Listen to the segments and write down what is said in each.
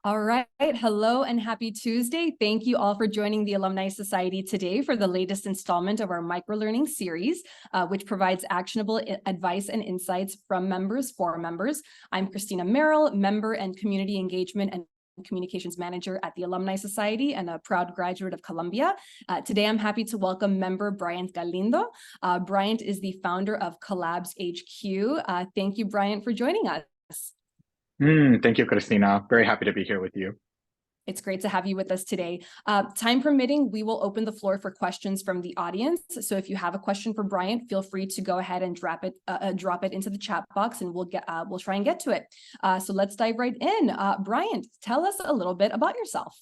All right. Hello and happy Tuesday. Thank you all for joining the Alumni Society today for the latest installment of our Microlearning Series, which provides actionable advice and insights from members for members. I'm Christina Merrill, Member and Community Engagement and Communications Manager at the Alumni Society and a proud graduate of Columbia. Today, I'm happy to member Bryant Galindo. Bryant is the founder of CollabsHQ. Thank you, Bryant, for joining us. Thank you, Christina. Very happy to be here with you. It's great to have you with us today. Time permitting, we will open the floor for questions from the audience. So if you have a question for Bryant, feel free to go ahead and drop it into the chat box, and we'll try and get to it. So let's dive right in. Bryant, tell us a little bit about yourself.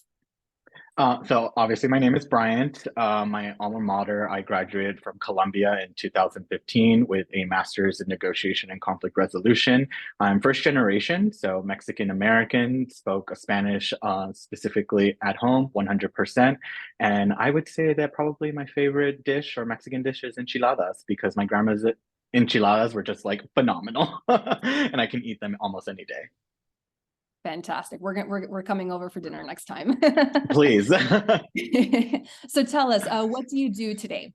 So obviously my name is Bryant. My alma mater, I graduated from Columbia in 2015 with a master's in negotiation and conflict resolution. I'm first generation, so Mexican American, spoke Spanish specifically at home 100%. And I would say that probably my favorite dish or Mexican dish is enchiladas because my grandma's enchiladas were just like phenomenal and I can eat them almost any day. Fantastic. We're coming over for dinner next time. Please. So tell us, what do you do today?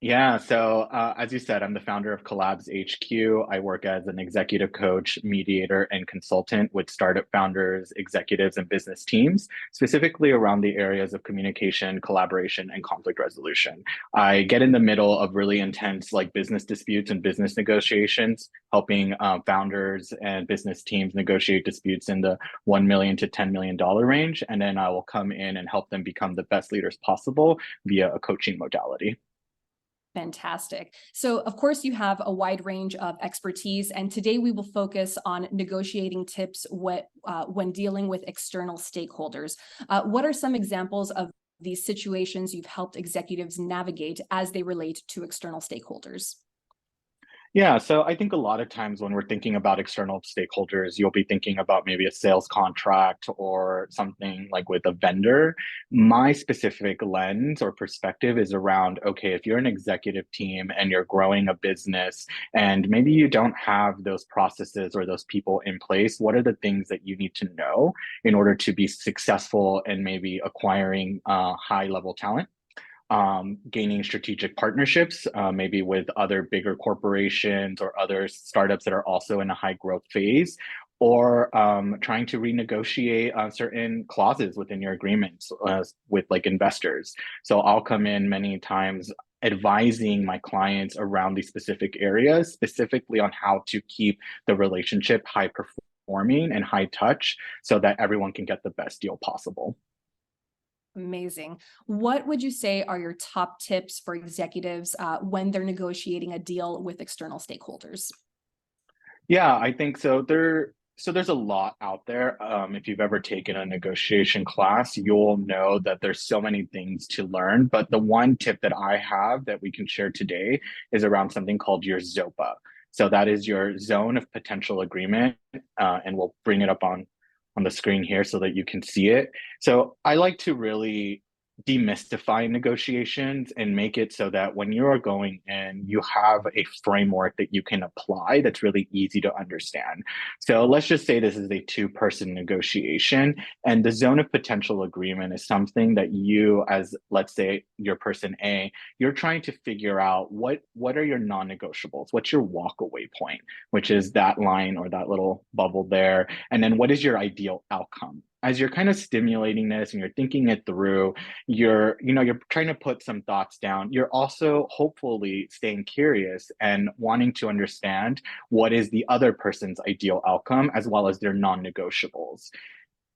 Yeah, so as you said, I'm the founder of CollabsHQ. I work as an executive coach, mediator, and consultant with startup founders, executives, and business teams, specifically around the areas of communication, collaboration, and conflict resolution. I get in the middle of really intense like business disputes and business negotiations, helping founders and business teams negotiate disputes in the $1 million to $10 million range. And then I will come in and help them become the best leaders possible via a coaching modality. Fantastic. So, of course, you have a wide range of expertise, and today we will focus on negotiating tips when dealing with external stakeholders. What are some examples of these situations you've helped executives navigate as they relate to external stakeholders? Yeah, so I think a lot of times when we're thinking about external stakeholders, you'll be thinking about maybe a sales contract or something like with a vendor. My specific lens or perspective is around, okay, if you're an executive team and you're growing a business and maybe you don't have those processes or those people in place, what are the things that you need to know in order to be successful and maybe acquiring high level talent? Gaining strategic partnerships, maybe with other bigger corporations or other startups that are also in a high growth phase, or trying to renegotiate certain clauses within your agreements with like investors. So I'll come in many times advising my clients around these specific areas, specifically on how to keep the relationship high performing and high touch so that everyone can get the best deal possible. Amazing. What would you say are your top tips for executives when they're negotiating a deal with external stakeholders? Yeah, I think so. There's a lot out there. If you've ever taken a negotiation class, you'll know that there's so many things to learn. But the one tip that I have that we can share today is around something called your ZOPA. So that is your zone of potential agreement, and we'll bring it up on the screen here so that you can see it. So I like to really demystify negotiations and make it so that when you are going in, you have a framework that you can apply that's really easy to understand. So let's just say this is a two-person negotiation, and the zone of potential agreement is something that you, as let's say your person A, you're trying to figure out what are your non-negotiables, what's your walk away point, which is that line or that little bubble there, and then what is your ideal outcome. As you're kind of stimulating this and you're thinking it through, you're trying to put some thoughts down. You're also hopefully staying curious and wanting to understand what is the other person's ideal outcome as well as their non-negotiables.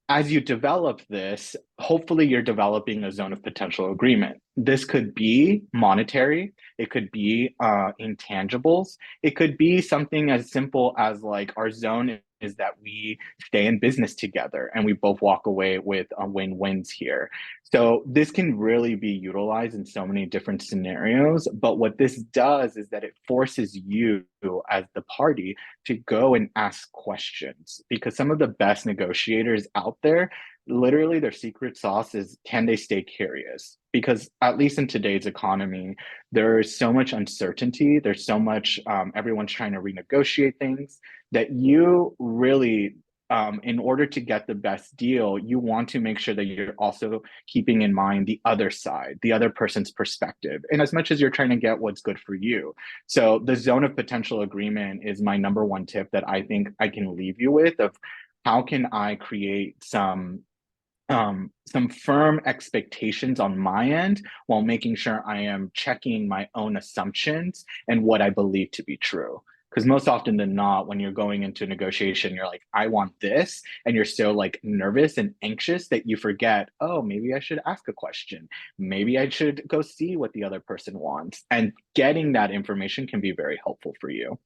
As you develop this, hopefully you're developing a zone of potential agreement. This could be monetary, it could be intangibles, it could be something as simple as like our zone is that we stay in business together and we both walk away with win-wins here. So this can really be utilized in so many different scenarios. But what this does is that it forces you as the party to go and ask questions, because some of the best negotiators out there, literally their secret sauce is, can they stay curious? Because at least in today's economy, there is so much uncertainty. There's so much, everyone's trying to renegotiate things that you really in order to get the best deal, you want to make sure that you're also keeping in mind the other side, the other person's perspective, and as much as you're trying to get what's good for you. So the zone of potential agreement is my number one tip that I think I can leave you with of how can I create some firm expectations on my end while making sure I am checking my own assumptions and what I believe to be true. Because most often than not, when you're going into a negotiation, you're like, I want this. And you're so like nervous and anxious that you forget, oh, maybe I should ask a question. Maybe I should go see what the other person wants. And getting that information can be very helpful for you.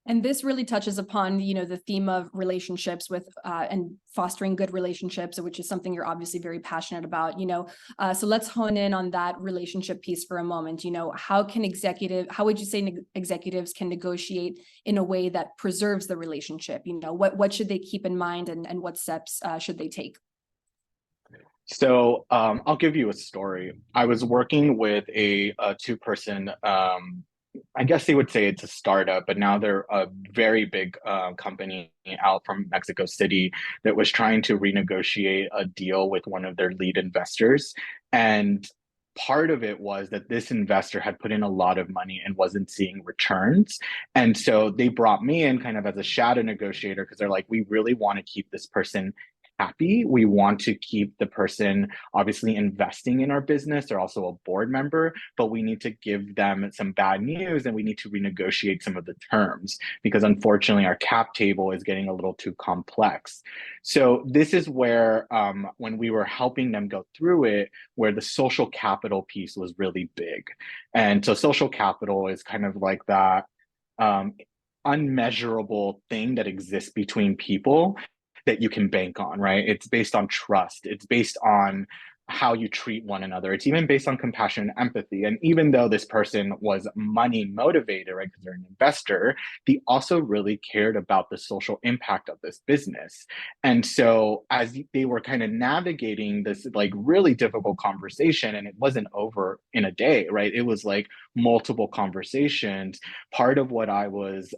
And this really touches upon, the theme of relationships with and fostering good relationships, which is something you're obviously very passionate about. So let's hone in on that relationship piece for a moment. How would you say executives can negotiate in a way that preserves the relationship? What should they keep in mind, and what steps should they take? So I'll give you a story. I was working with a two-person I guess they would say it's a startup, but now they're a very big company out from Mexico City that was trying to renegotiate a deal with one of their lead investors. And part of it was that this investor had put in a lot of money and wasn't seeing returns. And so they brought me in kind of as a shadow negotiator because they're like, we really want to keep this person happy. We want to keep the person obviously investing in our business. They're also a board member, but we need to give them some bad news and we need to renegotiate some of the terms because unfortunately our cap table is getting a little too complex. So this is where when we were helping them go through it, where the social capital piece was really big. And so social capital is kind of like that unmeasurable thing that exists between people that you can bank on, right? It's based on trust. It's based on how you treat one another. It's even based on compassion and empathy. And even though this person was money motivated, right, because they're an investor, they also really cared about the social impact of this business. And so as they were kind of navigating this like really difficult conversation, and it wasn't over in a day, right? It was like multiple conversations. Part of what I was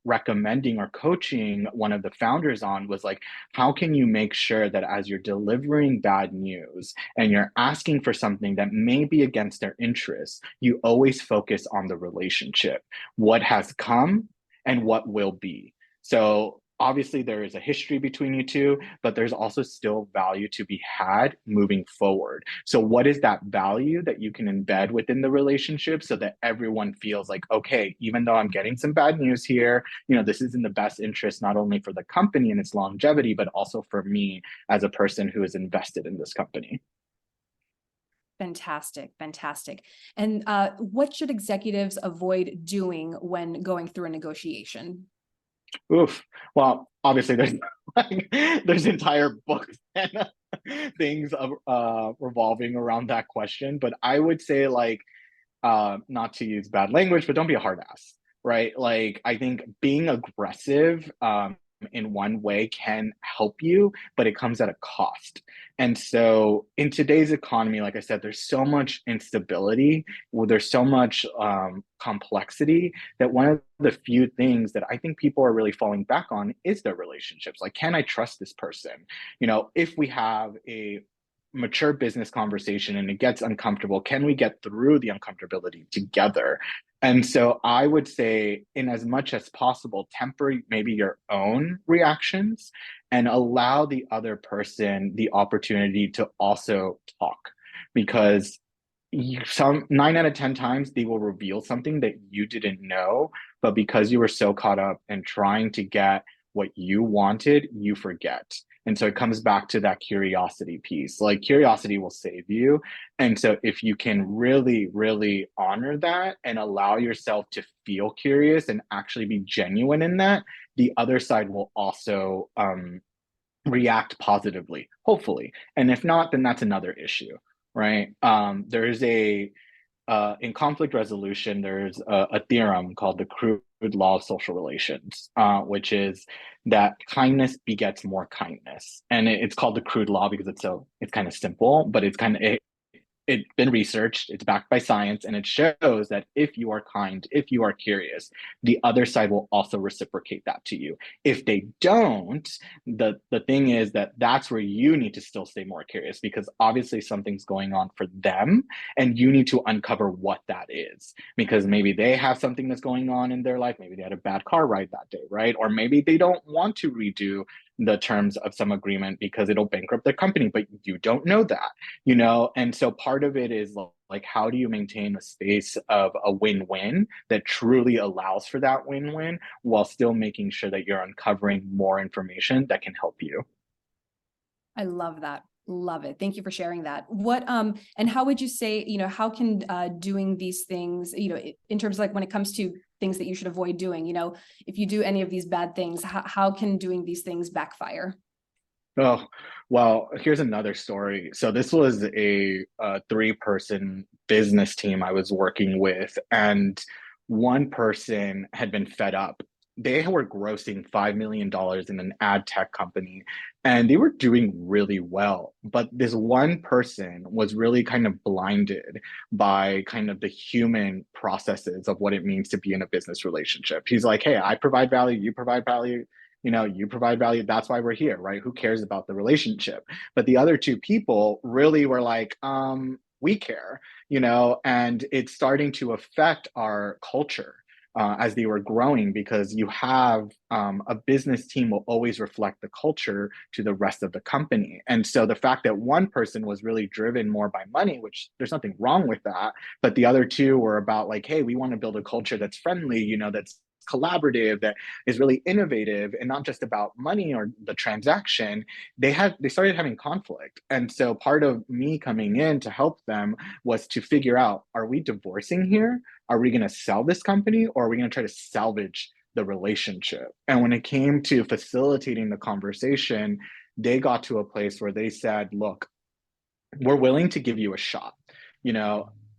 recommending or coaching one of the founders on was like, how can you make sure that as you're delivering bad news and you're asking for something that may be against their interests, you always focus on the relationship, what has come and what will be. So obviously there is a history between you two, but there's also still value to be had moving forward. So what is that value that you can embed within the relationship so that everyone feels like, okay, even though I'm getting some bad news here, this is in the best interest, not only for the company and its longevity, but also for me as a person who is invested in this company. Fantastic, fantastic. And what should executives avoid doing when going through a negotiation? Oof. Well, obviously there's like there's entire books and things revolving around that question, but I would say like not to use bad language, but don't be a hard ass, right? Like I think being aggressive in one way can help you, but it comes at a cost. And so in today's economy, like I said, there's so much instability, well, there's so much complexity that one of the few things that I think people are really falling back on is their relationships. Like, can I trust this person? If we have a mature business conversation and it gets uncomfortable, can we get through the uncomfortability together? And so I would say, in as much as possible, temper maybe your own reactions and allow the other person the opportunity to also talk. Because some 9 out of 10 times they will reveal something that you didn't know, but because you were so caught up in trying to get what you wanted, you forget. And so it comes back to that curiosity piece. Like curiosity will save you. And so if you can really, really honor that and allow yourself to feel curious and actually be genuine in that, the other side will also react positively, hopefully. And if not, then that's another issue, right? There's in conflict resolution, there's a theorem called the crude law of social relations, which is that kindness begets more kindness. And it's called the crude law because it's kind of simple, but it's been researched, it's backed by science, and it shows that if you are kind, if you are curious, the other side will also reciprocate that to you. If they don't, the thing is that that's where you need to still stay more curious, because obviously something's going on for them and you need to uncover what that is, because maybe they have something that's going on in their life, maybe they had a bad car ride that day, right? Or maybe they don't want to redo the terms of some agreement because it'll bankrupt their company, but you don't know that, and so part of it is like, how do you maintain a space of a win-win that truly allows for that win-win while still making sure that you're uncovering more information that can help you? I love that. Love it. Thank you for sharing that. And how would you say, how can doing these things, in terms of like when it comes to things that you should avoid doing, if you do any of these bad things, how can doing these things backfire? Oh, well, here's another story. So this was a three-person business team I was working with, and one person had been fed up. They were grossing $5 million in an ad tech company, and they were doing really well. But this one person was really kind of blinded by kind of the human processes of what it means to be in a business relationship. He's like, hey, I provide value, you provide value, you provide value, that's why we're here, right? Who cares about the relationship? But the other two people really were like, we care, and it's starting to affect our culture as they were growing, because you have a business team will always reflect the culture to the rest of the company. And so the fact that one person was really driven more by money, which there's nothing wrong with that, but the other two were about like, hey, we want to build a culture that's friendly, that's collaborative, that is really innovative, and not just about money or the transaction. They started having conflict. And so part of me coming in to help them was to figure out, are we divorcing here? Are we going to sell this company, or are we going to try to salvage the relationship? And when it came to facilitating the conversation, they got to a place where they said, look, we're willing to give you a shot.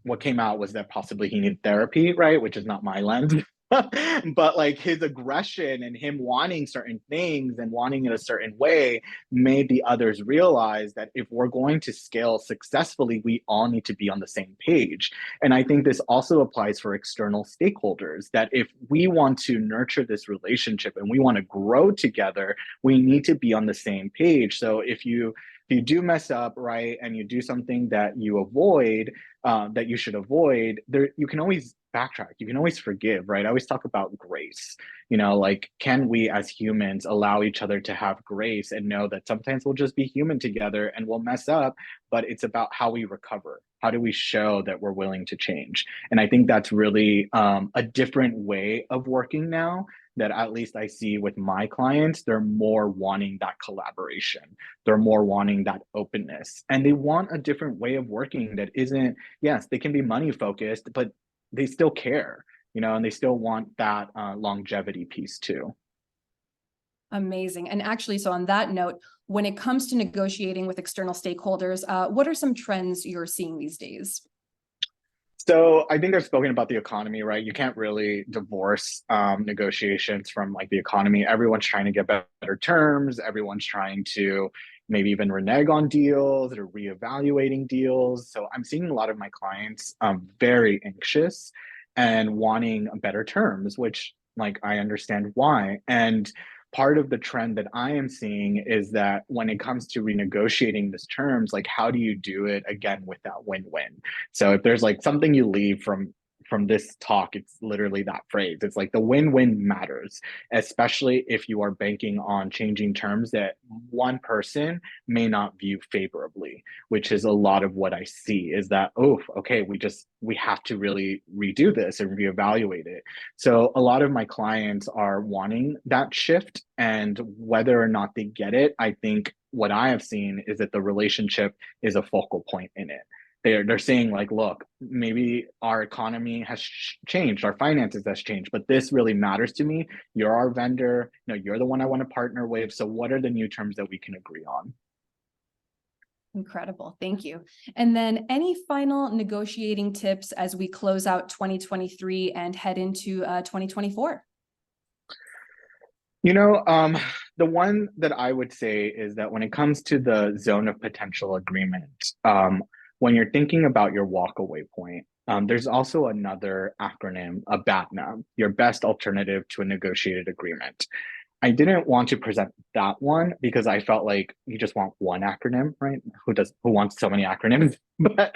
What came out was that possibly he needed therapy, right? Which is not my lens. But like his aggression and him wanting certain things and wanting it a certain way made the others realize that if we're going to scale successfully, we all need to be on the same page. And I think this also applies for external stakeholders, that if we want to nurture this relationship and we want to grow together, we need to be on the same page. So if you do mess up, right, and you do something that you avoid, that you should avoid, there you can always backtrack. You can always forgive, right? I always talk about grace. Like, can we as humans allow each other to have grace and know that sometimes we'll just be human together and we'll mess up, but it's about how we recover. How do we show that we're willing to change? And I think that's really a different way of working now, that at least I see with my clients. They're more wanting that collaboration. They're more wanting that openness. And they want a different way of working that isn't, yes, they can be money focused, but they still care, and they still want that longevity piece too. Amazing. And actually, so on that note, when it comes to negotiating with external stakeholders, what are some trends you're seeing these days? So I think I've spoken about the economy, right? You can't really divorce negotiations from like the economy. Everyone's trying to get better terms. Everyone's trying to maybe even renege on deals or reevaluating deals. So I'm seeing a lot of my clients very anxious and wanting better terms, which like I understand why. And part of the trend that I am seeing is that when it comes to renegotiating these terms, like how do you do it again with that win-win? So if there's like something you leave from this talk, it's literally that phrase. It's like the win-win matters, especially if you are banking on changing terms that one person may not view favorably, which is a lot of what I see is that, oh, okay, we have to really redo this and reevaluate it. So a lot of my clients are wanting that shift, and whether or not they get it, I think what I have seen is that the relationship is a focal point in it. They're saying like, look, maybe our economy has changed, our finances has changed, but this really matters to me. You're our vendor, you're the one I want to partner with. So what are the new terms that we can agree on? Incredible. Thank you. And then any final negotiating tips as we close out 2023 and head into 2024? The one that I would say is that when it comes to the zone of potential agreement, when you're thinking about your walkaway point, there's also another acronym, a BATNA, your best alternative to a negotiated agreement. I didn't want to present that one because I felt like you just want one acronym, right? Who wants so many acronyms? But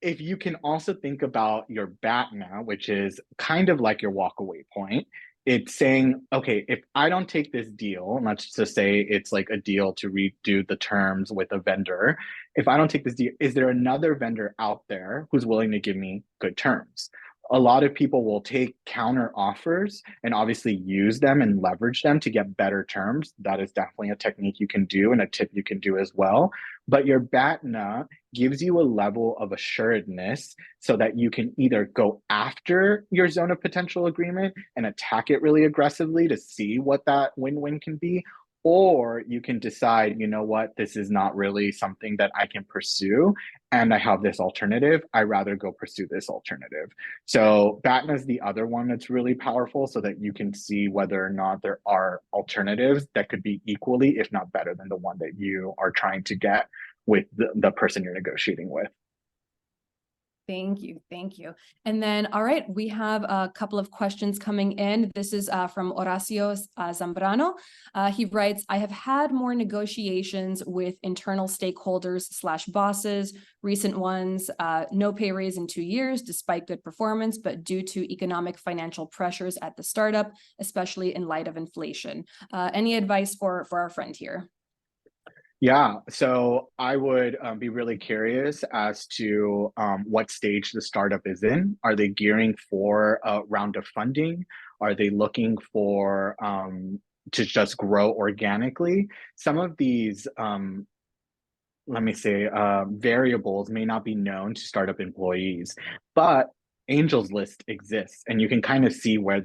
if you can also think about your BATNA, which is kind of like your walkaway point, it's saying, okay, if I don't take this deal, and let's just say it's like a deal to redo the terms with a vendor. If I don't take this deal, is there another vendor out there who's willing to give me good terms? A lot of people will take counter offers and obviously use them and leverage them to get better terms. That is definitely a technique you can do and a tip you can do as well. But your BATNA gives you a level of assuredness so that you can either go after your zone of potential agreement and attack it really aggressively to see what that win-win can be, or you can decide, you know what, this is not really something that I can pursue, and I have this alternative. I rather go pursue this alternative. So BATNA is the other one that's really powerful so that you can see whether or not there are alternatives that could be equally, if not better than the one that you are trying to get with the person you're negotiating with. Thank you. Thank you. And then, all right, we have a couple of questions coming in. This is from Horacio Zambrano. He writes, I have had more negotiations with internal stakeholders / bosses, recent ones, no pay raise in 2 years, despite good performance, but due to economic financial pressures at the startup, especially in light of inflation. Any advice for our friend here? Yeah, so I would be really curious as to what stage the startup is in. Are they gearing for a round of funding? Are they looking for to just grow organically? Some of these, let me say, variables may not be known to startup employees, but Angels List exists, and you can kind of see where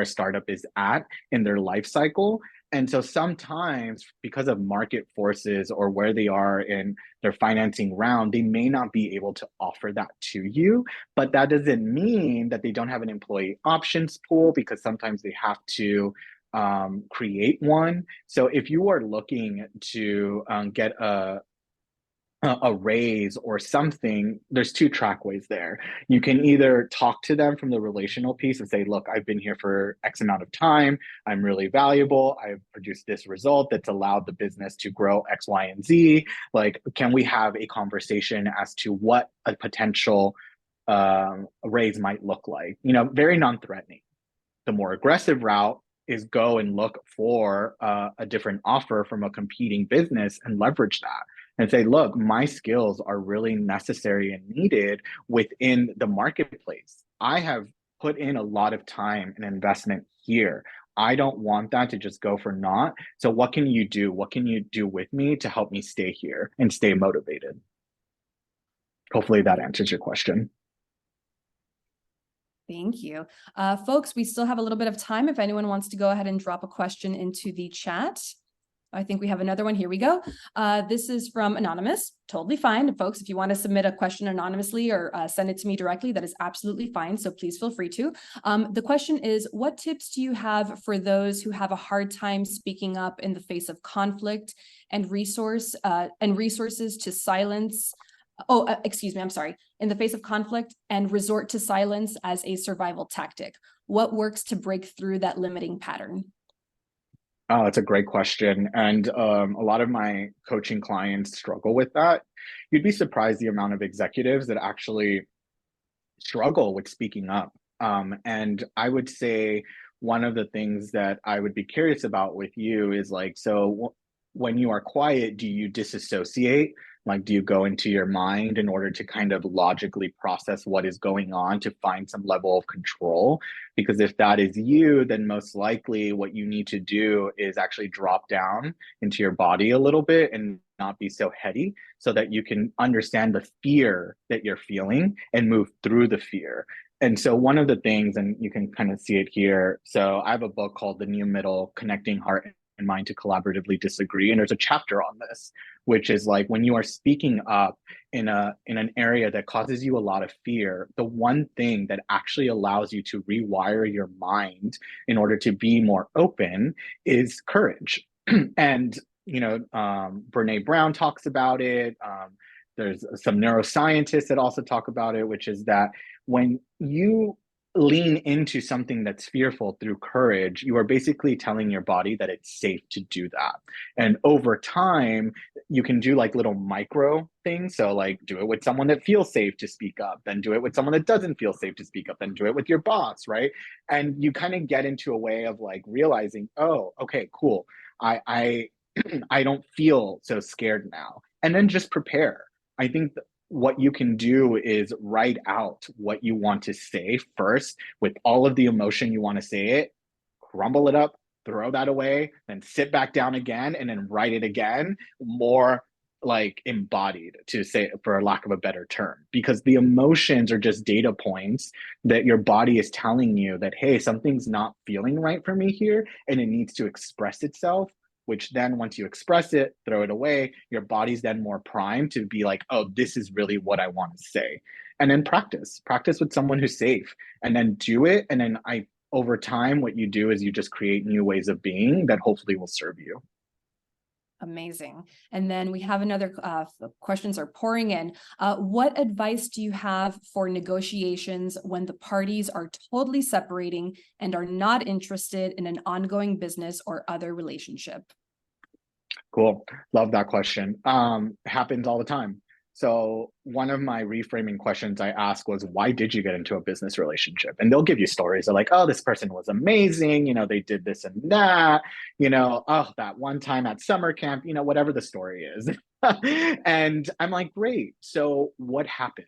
a startup is at in their life cycle. And so sometimes, because of market forces or where they are in their financing round, they may not be able to offer that to you. But that doesn't mean that they don't have an employee options pool, because sometimes they have to create one. So if you are looking to get a raise or something, there's two trackways there. You can either talk to them from the relational piece and say, look, I've been here for X amount of time. I'm really valuable. I've produced this result that's allowed the business to grow X, Y, and Z. Like, can we have a conversation as to what a potential raise might look like? You know, very non-threatening. The more aggressive route is go and look for a different offer from a competing business and leverage that and say, look, my skills are really necessary and needed within the marketplace. I have put in a lot of time and investment here. I don't want that to just go for naught. So what can you do? What can you do with me to help me stay here and stay motivated? Hopefully that answers your question. Thank you. Folks, we still have a little bit of time if anyone wants to go ahead and drop a question into the chat. I think we have another one. Here we go. This is from Anonymous. Totally fine. Folks, if you want to submit a question anonymously or send it to me directly, that is absolutely fine. So please feel free to. The question is, what tips do you have for those who have a hard time speaking up in the face of conflict and resources to silence? Excuse me, I'm sorry. In the face of conflict and resort to silence as a survival tactic. What works to break through that limiting pattern? Oh, that's a great question. And a lot of my coaching clients struggle with that. You'd be surprised the amount of executives that actually struggle with speaking up. And I would say one of the things that I would be curious about with you is like, so when you are quiet, do you disassociate? Like, do you go into your mind in order to kind of logically process what is going on to find some level of control? Because if that is you, then most likely what you need to do is actually drop down into your body a little bit and not be so heady so that you can understand the fear that you're feeling and move through the fear. And so one of the things, and you can kind of see it here. So I have a book called The New Middle, Connecting Heart and Mind to Collaboratively Disagree. And there's a chapter on this, which is like when you are speaking up in an area that causes you a lot of fear, the one thing that actually allows you to rewire your mind in order to be more open is courage. And, you know, Brene Brown talks about it. there's some neuroscientists that also talk about it, which is that when you lean into something that's fearful through courage, you are basically telling your body that it's safe to do that. And over time, you can do like little micro things. So like do it with someone that feels safe to speak up, then do it with someone that doesn't feel safe to speak up, then do it with your boss, right? And you kind of get into a way of like realizing, oh, okay, cool. I I don't feel so scared now. And then just prepare. I think what you can do is write out what you want to say first with all of the emotion you want to say it, crumble it up, throw that away, then sit back down again and then write it again, more like embodied, to say, for lack of a better term, because the emotions are just data points that your body is telling you that, hey, something's not feeling right for me here and it needs to express itself, which then once you express it, throw it away, your body's then more primed to be like, oh, this is really what I want to say. And then practice with someone who's safe, and then do it. And then over time, what you do is you just create new ways of being that hopefully will serve you. Amazing. And then we have another questions are pouring in. What advice do you have for negotiations when the parties are totally separating and are not interested in an ongoing business or other relationship? Cool. Love that question. Happens all the time. So one of my reframing questions I asked was, why did you get into a business relationship? And they'll give you stories. They're like, oh, this person was amazing. They did this and that, oh, that one time at summer camp, whatever the story is. And I'm like, great. So what happened?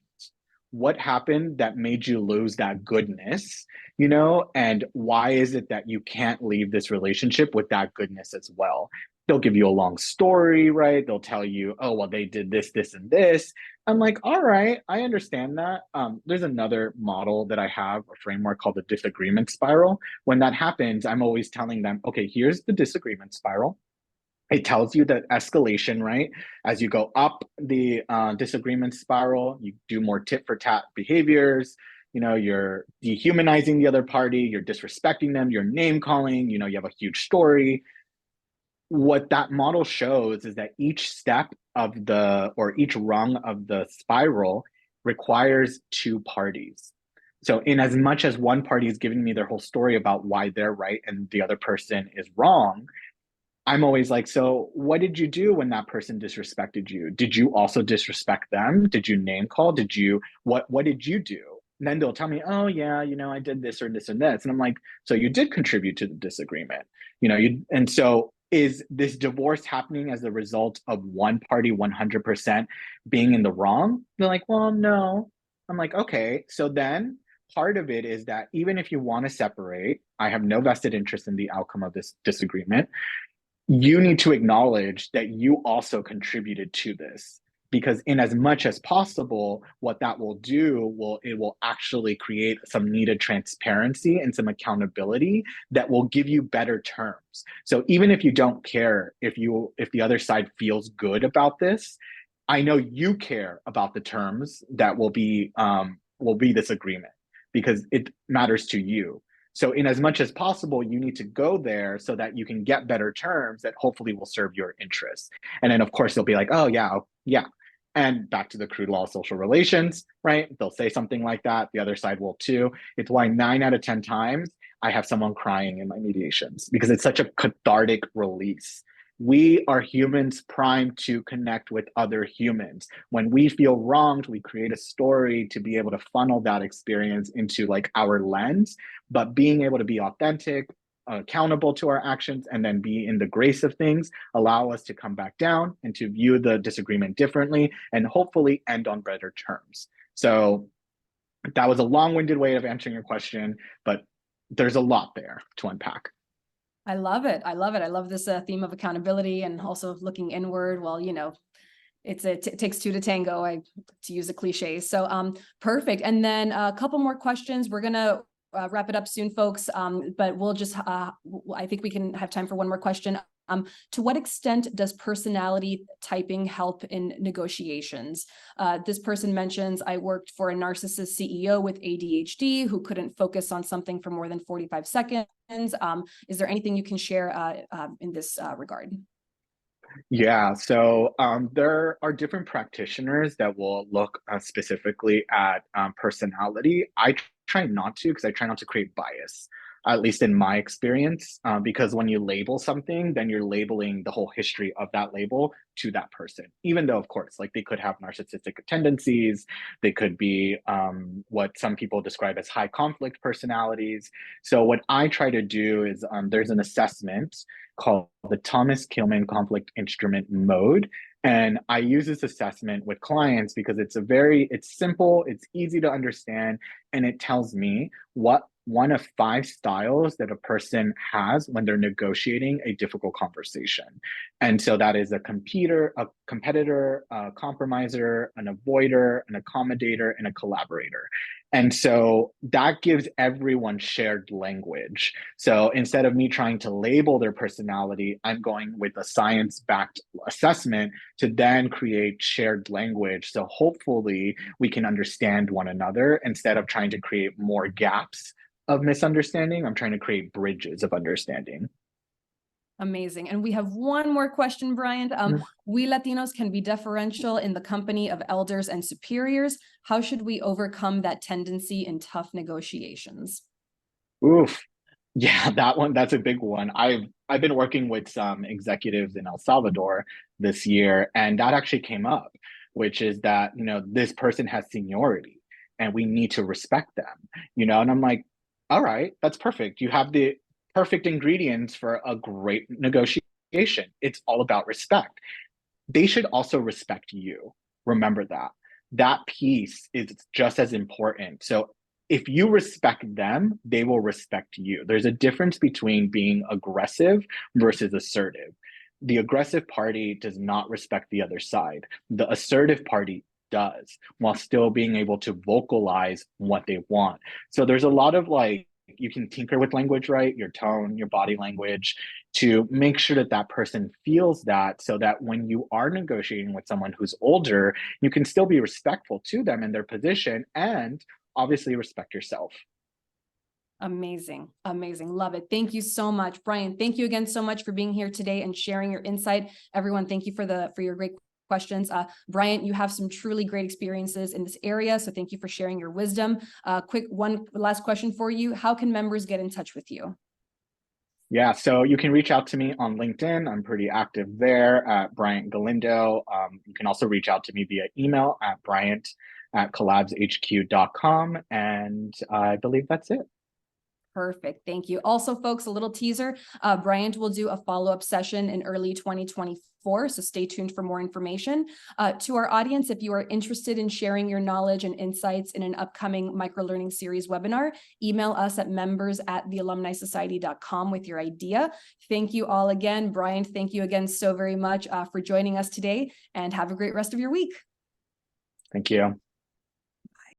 What happened that made you lose that goodness, and why is it that you can't leave this relationship with that goodness as well? They'll give you a long story, right? They'll tell you, oh, well, they did this, this, and this. I'm like, all right, I understand that. There's another model that I have, a framework called the disagreement spiral. When that happens, I'm always telling them, okay, here's the disagreement spiral. It tells you that escalation, right? As you go up the disagreement spiral, you do more tit for tat behaviors. You're dehumanizing the other party, you're disrespecting them, you're name calling, you have a huge story. What that model shows is that each step or each rung of the spiral requires two parties. So in as much as one party is giving me their whole story about why they're right and the other person is wrong, I'm always like, so what did you do when that person disrespected you? Did you also disrespect them? Did you name call? What did you do? And then they'll tell me, oh yeah, I did this or this and this. And I'm like, so you did contribute to the disagreement, and so is this divorce happening as a result of one party 100% being in the wrong? They're like, well, no. I'm like, okay, so then part of it is that even if you want to separate, I have no vested interest in the outcome of this disagreement. You need to acknowledge that you also contributed to this, because in as much as possible, what that will do it will actually create some needed transparency and some accountability that will give you better terms. So even if you don't care if the other side feels good about this, I know you care about the terms that will be this agreement, because it matters to you. So in as much as possible, you need to go there so that you can get better terms that hopefully will serve your interests. And then of course they'll be like, oh yeah, yeah. And back to the crude law of social relations, right? They'll say something like that. The other side will too. It's why 9 out of 10 times I have someone crying in my mediations, because it's such a cathartic release. We are humans primed to connect with other humans. When we feel wronged, we create a story to be able to funnel that experience into like our lens. But being able to be authentic, accountable to our actions, and then be in the grace of things allow us to come back down and to view the disagreement differently and hopefully end on better terms. So that was a long-winded way of answering your question, but there's a lot there to unpack. I love it. I love it. I love this theme of accountability and also looking inward. Well, it takes two to tango, to use a cliche. So perfect. And then a couple more questions. We're going to wrap it up soon, folks. But we'll just, I think we can have time for one more question. To what extent does personality typing help in negotiations? This person mentions, I worked for a narcissist CEO with ADHD who couldn't focus on something for more than 45 seconds. Is there anything you can share in this regard? Yeah, so there are different practitioners that will look specifically at personality. Try not to because I try not to create bias, at least in my experience, because when you label something, then you're labeling the whole history of that label to that person, even though, of course, like they could have narcissistic tendencies, they could be what some people describe as high conflict personalities. So what I try to do is there's an assessment called the Thomas Kilmann Conflict Instrument Mode. And I use this assessment with clients because it's simple, it's easy to understand, and it tells me what one of 5 styles that a person has when they're negotiating a difficult conversation. And so that is a competitor, a compromiser, an avoider, an accommodator, and a collaborator. And so that gives everyone shared language. So instead of me trying to label their personality, I'm going with a science-backed assessment to then create shared language. So hopefully we can understand one another instead of trying to create more gaps of misunderstanding. I'm trying to create bridges of understanding. Amazing. And we have one more question, Bryant. We Latinos can be deferential in the company of elders and superiors. How should we overcome that tendency in tough negotiations? Oof. Yeah, that's a big one. I've been working with some executives in El Salvador this year, and that actually came up, which is that, this person has seniority and we need to respect them, and I'm like, all right, that's perfect. You have the perfect ingredients for a great negotiation. It's all about respect. They should also respect you. Remember that. That piece is just as important. So if you respect them, they will respect you. There's a difference between being aggressive versus assertive. The aggressive party does not respect the other side. The assertive party does, while still being able to vocalize what they want. So there's a lot of you can tinker with language, right? Your tone, your body language, to make sure that that person feels that, so that when you are negotiating with someone who's older, you can still be respectful to them in their position and obviously respect yourself. Amazing. Amazing. Love it. Thank you so much, Bryant. Thank you again so much for being here today and sharing your insight. Everyone, thank you for your great questions. Bryant, you have some truly great experiences in this area, so thank you for sharing your wisdom. Quick one last question for you. How can members get in touch with you? Yeah, so you can reach out to me on LinkedIn. I'm pretty active there at Bryant Galindo. You can also reach out to me via email at bryant@collabshq.com. And I believe that's it. Perfect. Thank you. Also, folks, a little teaser. Bryant will do a follow-up session in early 2024, so stay tuned for more information. To our audience, if you are interested in sharing your knowledge and insights in an upcoming Microlearning Series webinar, email us at members@thealumnisociety.com with your idea. Thank you all again. Bryant, thank you again so very much for joining us today, and have a great rest of your week. Thank you.